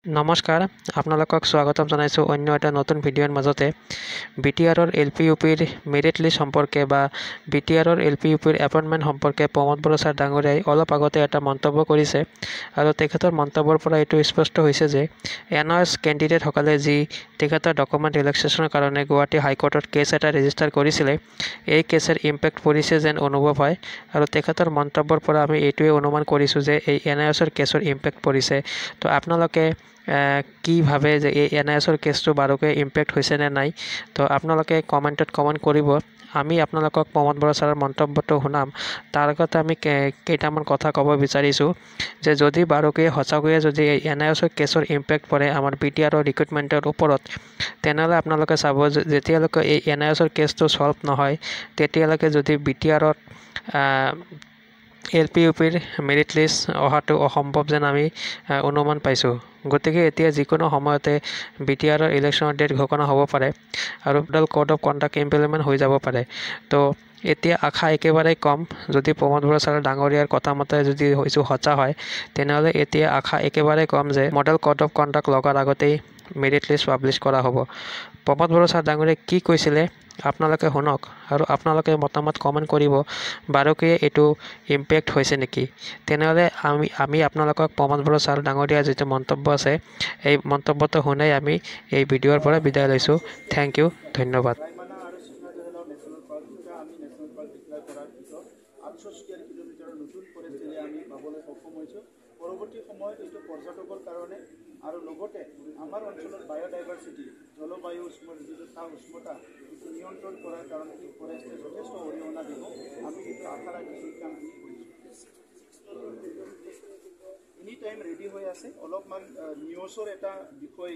নমস্কাৰ আপোনালোকক স্বাগতম জনাইছোঁ অন্য এটা নতুন ভিডিঅ'ৰ মাজতে বিটিআৰৰ এলপি-ইউপিৰ মেৰিট লিষ্ট সম্পৰ্কে বা বিটিআৰৰ এলপি-ইউপিৰ এপইণ্টমেণ্ট সম্পৰ্কে প্ৰমোদ বড়ো ছাৰ ডাঙৰীয়াই অলপ আগতে এটা মন্তব্য কৰিছে আৰু তেখেতৰ মন্তব্যৰ পৰা এইটো স্পষ্ট হৈছে যে এনআৰএছ কেণ্ডিডেটসকলে যি তেখেতৰ ডকুমেণ্ট ৰিলেক্সেশ্যনৰ কাৰণে গুৱাহাটী হাইকোৰ্টত কেছ এটা ৰেজিষ্টাৰ কৰিছিলে এই কেছৰ ইম্পেক্ট পৰিছে যেন অনুভৱ হয় আৰু তেখেতৰ মন্তব্যৰ পৰা আমি এইটোৱে অনুমান কৰিছোঁ যে এই এনআৰএছৰ কেছৰ ইম্পেক্ট পৰিছে। তো আপোনালোকে কি ভাবে যে এই এনআইএছৰ কেছটো বাৰুকৈ ইম্পেক্ট হৈছে নে নাই, তো আপোনালোকে কমেণ্টত কমেণ্ট কৰিব। আমি আপোনালোকক প্ৰমোদ বড়ো ছাৰৰ মন্তব্যটো শুনাম তাৰ আগতে আমি কেইটামান কথা ক'ব বিচাৰিছোঁ যে যদি বাৰুকৈয়ে সঁচাকৈয়ে যদি এই এনআইএছৰ কেছৰ ইম্পেক্ট পৰে আমাৰ বিটিআৰৰ ৰিক্ৰুটমেণ্টৰ ওপৰত, তেনেহ'লে আপোনালোকে চাব যেতিয়ালৈকে এই এনআইএছৰ কেছটো ছল্ভ নহয় তেতিয়ালৈকে যদি বিটিআৰত এলপি-ইউপিৰ মেৰিট লিষ্ট অহাটো অসম্ভৱ যেন আমি অনুমান পাইছোঁ। গতিকে এতিয়া যিকোনো সময়তে বিটিআৰৰ ইলেকশ্যনৰ ডেট ঘোষণা হ'ব পাৰে আৰু model code of conduct implement হৈ যাব পাৰে। তো এতিয়া আশা একেবাৰেই কম, যদি প্ৰমোদ বড়ো ছাৰ ডাঙৰীয়াৰ কথা মতে যদি কিছু সঁচা হয় তেনেহ'লে এতিয়া আশা একেবাৰেই কম যে মডেল কোড অফ কণ্ডাক্ট লগাৰ আগতেই মেৰিট লিষ্ট পাব্লিছ কৰা হ'ব। প্ৰমোদ বড়ো ছাৰ ডাঙৰীয়াই কি কৈছিলে আপোনালোকে শুনক আৰু আপোনালোকে মতামত কমেণ্ট কৰিব বাৰুকৈয়ে এইটো ইম্পেক্ট হৈছে নেকি। তেনেহ'লে আমি আপোনালোকক প্ৰমোদ বড়ো ছাৰ ডাঙৰীয়াৰ যিটো মন্তব্য আছে এই মন্তব্যটো শুনাই আমি এই ভিডিঅ'ৰ পৰা বিদায় লৈছোঁ। থেংক ইউ, ধন্যবাদ। ৰায়মানা আৰু চিকনাঝাৰিলাও নেশ্যনেল পাৰ্ক দুটা আমি নেশ্যনেল পাৰ্ক ডিক্লেয়াৰ কৰাৰ পিছত 800 স্কুৱেৰ কিলোমিটাৰৰ নতুন ফৰেষ্ট এৰিয়া আমি পাবলৈ সক্ষম হৈছোঁ। পৰৱৰ্তী সময়ত এইটো পৰ্যটকৰ কাৰণে আৰু লগতে আমাৰ অঞ্চলৰ বায়'ডাইভাৰ্চিটি জলবায়ু যিটো উষ্ণতা এইটো নিয়ন্ত্ৰণ কৰাৰ কাৰণে এই ফৰেষ্টে যথেষ্ট অৰিহণা দিব। আমি এইটো আশা ৰাখিছোঁ কাম এনি টাইম ৰেডি হৈ আছে। অলপমান নিউজৰ এটা বিষয়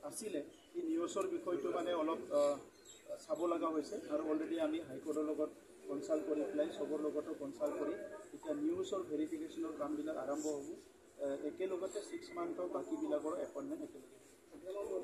আছিলে, এই নিউজৰ বিষয়টো মানে অলপ চাব লগা হৈছে আৰু অলৰেডি আমি হাইকোৰ্টৰ লগত কনচাল্ট কৰি পেলাই চবৰ লগতো কনচাল্ট কৰি এতিয়া নিউজৰ ভেৰিফিকেশ্যনৰ কামবিলাক আৰম্ভ হ'ব। একেলগতে 6 মান্থৰ বাকীবিলাকৰ এপইণ্টমেণ্ট একেলগে